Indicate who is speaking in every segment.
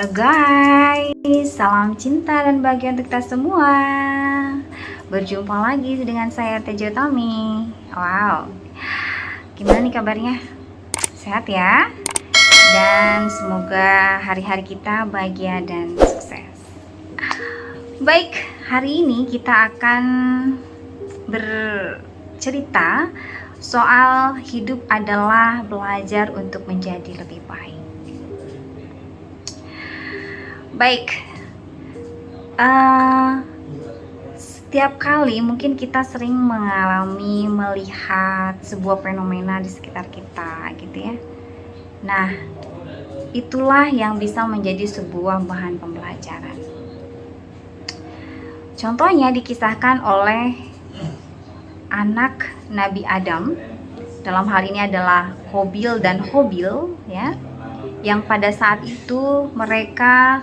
Speaker 1: Halo guys, salam cinta dan bahagia untuk kita semua. Berjumpa lagi dengan saya Tejo Tami. Wow, gimana nih kabarnya? Sehat ya? Dan semoga hari-hari kita bahagia dan sukses. Baik, hari ini kita akan bercerita soal hidup adalah belajar untuk menjadi lebih baik. Baik, setiap kali mungkin kita sering mengalami melihat sebuah fenomena di sekitar kita gitu ya. Nah, itulah yang bisa menjadi sebuah bahan pembelajaran. Contohnya dikisahkan oleh anak Nabi Adam, dalam hal ini adalah Qabil dan Habil ya, yang pada saat itu mereka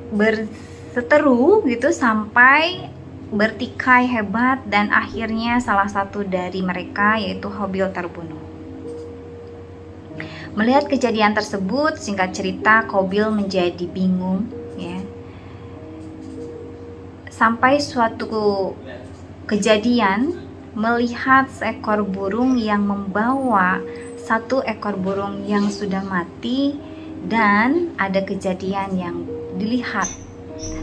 Speaker 1: berseteru gitu sampai bertikai hebat dan akhirnya salah satu dari mereka yaitu Habil terbunuh. Melihat kejadian tersebut, singkat cerita Qabil menjadi bingung ya. Sampai suatu kejadian melihat seekor burung yang membawa satu ekor burung yang sudah mati, dan ada kejadian yang dilihat.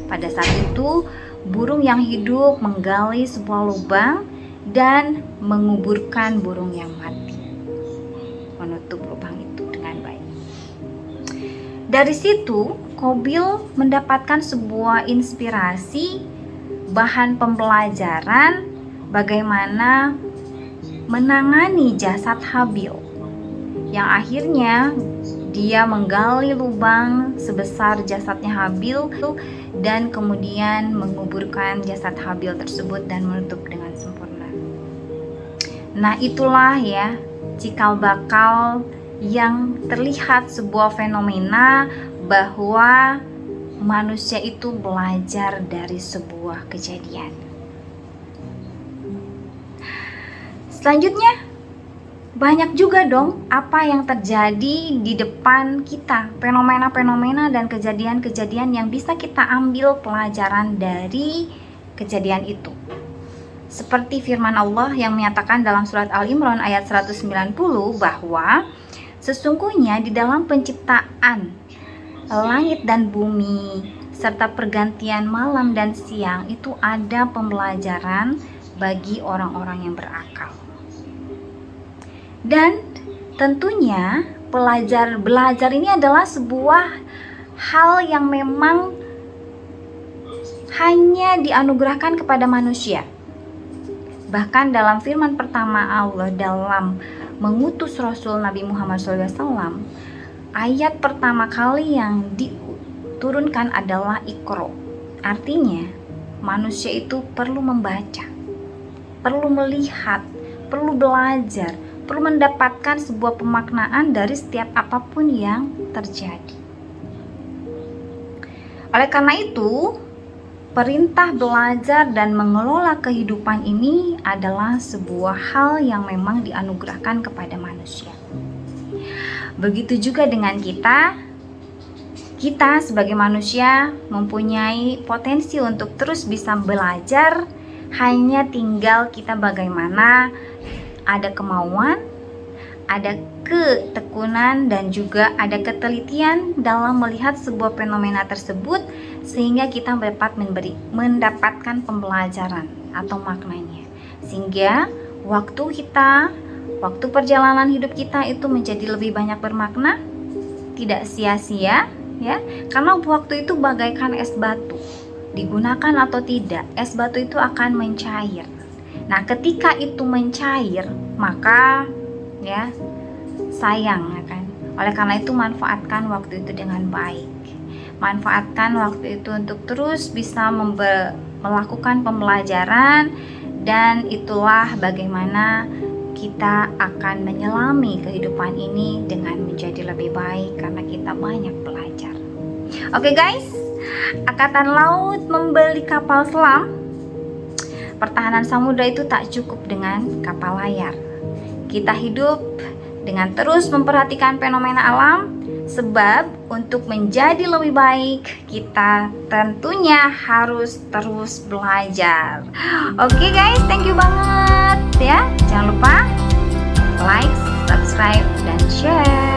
Speaker 1: Pada saat itu burung yang hidup menggali sebuah lubang dan menguburkan burung yang mati, menutup lubang itu dengan baik. Dari situ Qabil mendapatkan sebuah inspirasi, bahan pembelajaran bagaimana menangani jasad Habil, yang akhirnya dia menggali lubang sebesar jasadnya Habil dan kemudian menguburkan jasad Habil tersebut dan menutup dengan sempurna. Nah, itulah ya cikal bakal yang terlihat sebuah fenomena bahwa manusia itu belajar dari sebuah kejadian. Selanjutnya, banyak juga dong apa yang terjadi di depan kita, fenomena-fenomena dan kejadian-kejadian yang bisa kita ambil pelajaran dari kejadian itu. Seperti firman Allah yang menyatakan dalam surat Al-Imran ayat 190 bahwa sesungguhnya di dalam penciptaan langit dan bumi serta pergantian malam dan siang itu ada pembelajaran bagi orang-orang yang berakal. Dan tentunya belajar ini adalah sebuah hal yang memang hanya dianugerahkan kepada manusia. Bahkan dalam firman pertama Allah dalam mengutus Rasul Nabi Muhammad SAW, ayat pertama kali yang diturunkan adalah Iqra. Artinya manusia itu perlu membaca, perlu melihat, perlu belajar, perlu mendapatkan sebuah pemaknaan dari setiap apapun yang terjadi. Oleh karena itu, perintah belajar dan mengelola kehidupan ini adalah sebuah hal yang memang dianugerahkan kepada manusia. Begitu juga dengan kita sebagai manusia mempunyai potensi untuk terus bisa belajar, hanya tinggal kita bagaimana ada kemauan, ada ketekunan, dan juga ada ketelitian dalam melihat sebuah fenomena tersebut sehingga kita dapat mendapatkan pembelajaran atau maknanya, sehingga waktu perjalanan hidup kita itu menjadi lebih banyak bermakna, tidak sia-sia ya, karena waktu itu bagaikan es batu, digunakan atau tidak es batu itu akan mencair. Nah, ketika itu mencair, maka ya sayang ya kan. Oleh karena itu manfaatkan waktu itu dengan baik. Manfaatkan waktu itu untuk terus bisa melakukan pembelajaran, dan itulah bagaimana kita akan menyelami kehidupan ini dengan menjadi lebih baik karena kita banyak belajar. Oke guys, Angkatan Laut membeli kapal selam. Pertahanan samudra itu tak cukup dengan kapal layar. Kita hidup dengan terus memperhatikan fenomena alam Sebab untuk menjadi lebih baik kita tentunya harus terus belajar. Oke guys, thank you banget ya. Jangan lupa like, subscribe, dan share.